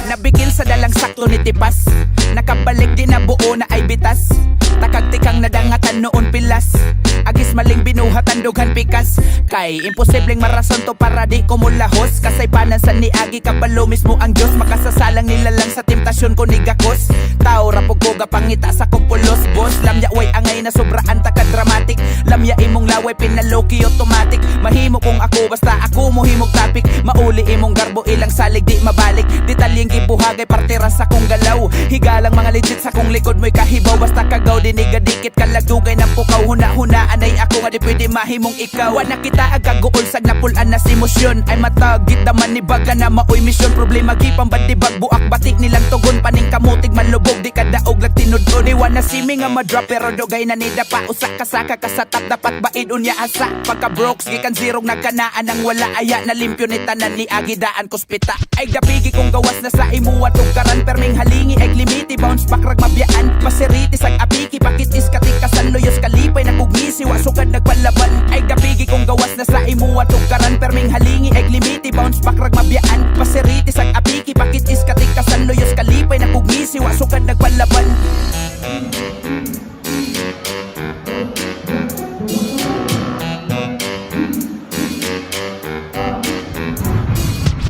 Nabigil sa dalang sakto ni tipas, nakabalik di na buo na ay bitas. Takagtikang nadangatan noon pilas, agis maling binuhatan dughan pikas. Kay imposibleng marason to para di ko mulahos. Kasaypanan sa niagi kabalo mismo ang Diyos. Makasasalang nila lang sa temptasyon ko ni gakos. Tao rapog ko gapangita sa kumpulos. Boss lamya way angay na sobraan taka-dramatic. Lamya imong laway pinaloki automatic. Mahimo kung ako basta ako mo himog topic. Mauli imong garbo ilang salig di mabalik. Detalyeng gibuhagay partera sa kong galaw. Higalang mga legit sa kong likod mo'y kahibaw. Basta kagaw dinigadikit kalagdugay ng pukaw. Huna-hunaan ay ako nga di pwede mahimong ikaw. Wa na kita agaguol sag napulan na simosyon. Ay matagit naman ni baga na maoy misyon. Problema gipang bandibag buak batik nilang tugon. Paning kamutig malubog di kadaog lag tinudon. Iwan na simi nga madrop pero dugay na ni dapa. Usak kasaka kasatap dapat baid unya asa. Pagka brokes gikan zirong nagkanaan ang wala aya na limpyo ni tanan ni agidaan kuspita. Ay gapigi kong gawas na sa imuwa tugkaran. Perming halingi eg limiti bounce back rag mabiyaan. Pasiriti sag apiki pakitis katikasan loyos kalipay nakugngisi wa sugad nagpalaban. Ay gapigi kong gawas na sa imuwa tugkaran. Perming halingi eg limiti bounce back rag mabiyaan. Pasiriti sag apiki pakitis katikasan loyos kalipay nakugngisi wa sugad nagpalaban.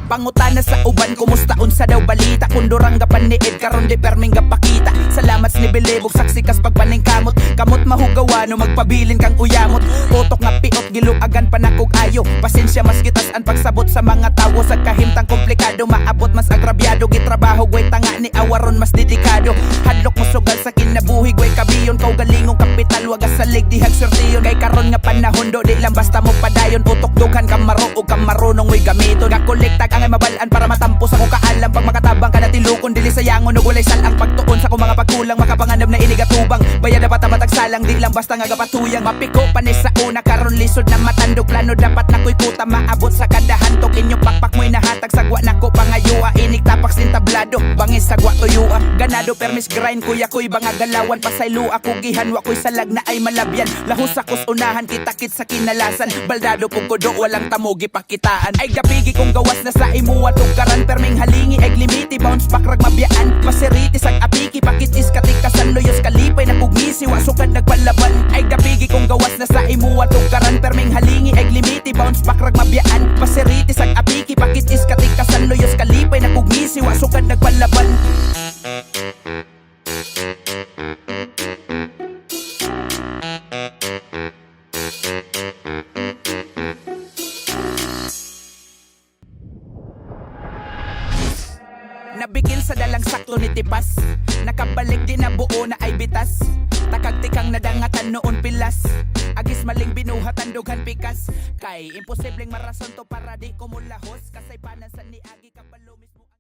Pangutana sa uban, kumusta unsa daw balita? Kundurang gapaniid, karon di perming gapakita. Salamat ni Bilibog, saksi kas pagpaning kamot. Kamot mahugawa no magpabilin kang uyamot. Putok nga piot, giluagan panakog ayo. Pasensya mas kitas ang pagsabot sa mga tawo. Sa kahimtang komplikado, maabot mas agrabyado. Gitrabaho, gway tanga ni awaron mas dedikado. Hadlok mo sugal sa kinabuhi, gway kabiyon. Kau galingong kapital, wagas salig dihag swertiyon. Kay karon nga panahon do, di lang basta mo padayon. Utok dughan kang maruog kang marunong way gamiton. Kakolektag ang mabalaan para matampo sa kong kaalam. Pag makatabang ka na tilukon, dili sayangon o walay salang. Pagtuon sa kong mga pagkulang, makapanganab na inigatubang. Bayad dapat tamatag salang, di lang basta nga gapatuyang. Mapiko panis sa una, karon lisod na matandog. Plano dapat na ko'y kuta, maabot sa kada hantok. Inyong pakpak mo'y nahatag, sagwa na ko pangayua. Inig tapak sin tablado, bangis sagwa tuyua. Ganado permis grind, kuya ko'y banga galawan. Pasaylo ako gihanwa ko'y salag na ay malabyan. Lahos akos unahan, kitakit sa kinalasan. Baldado pong kudo, walang tamugi pakitaan. Ay gapigi kong gawas na sa imuwa tugkaran. Perming halingi eg limiti bounce back rag mabiyaan. Pasiriti sag apiki pakitis katikasan loyos kalipay nakugngisi wa sugad nagpalaban. Ay gapigi kong gawas na sa imuwa tugkaran. Perming halingi eg limiti bounce back rag mabiyaan. Pasiriti sag apiki pakitis katikasan loyos kalipay nakugngisi wa sugad nagpalaban. Nabigil sa dalang sakto ni tipas, nakabalik di na buo na ay bitas. Takagtikang nadangatan noon pilas, agis maling binuhatan dughan pikas. Kay imposibleng marason to para di ko mulahos. Kasaypanan sa niagi kabalo.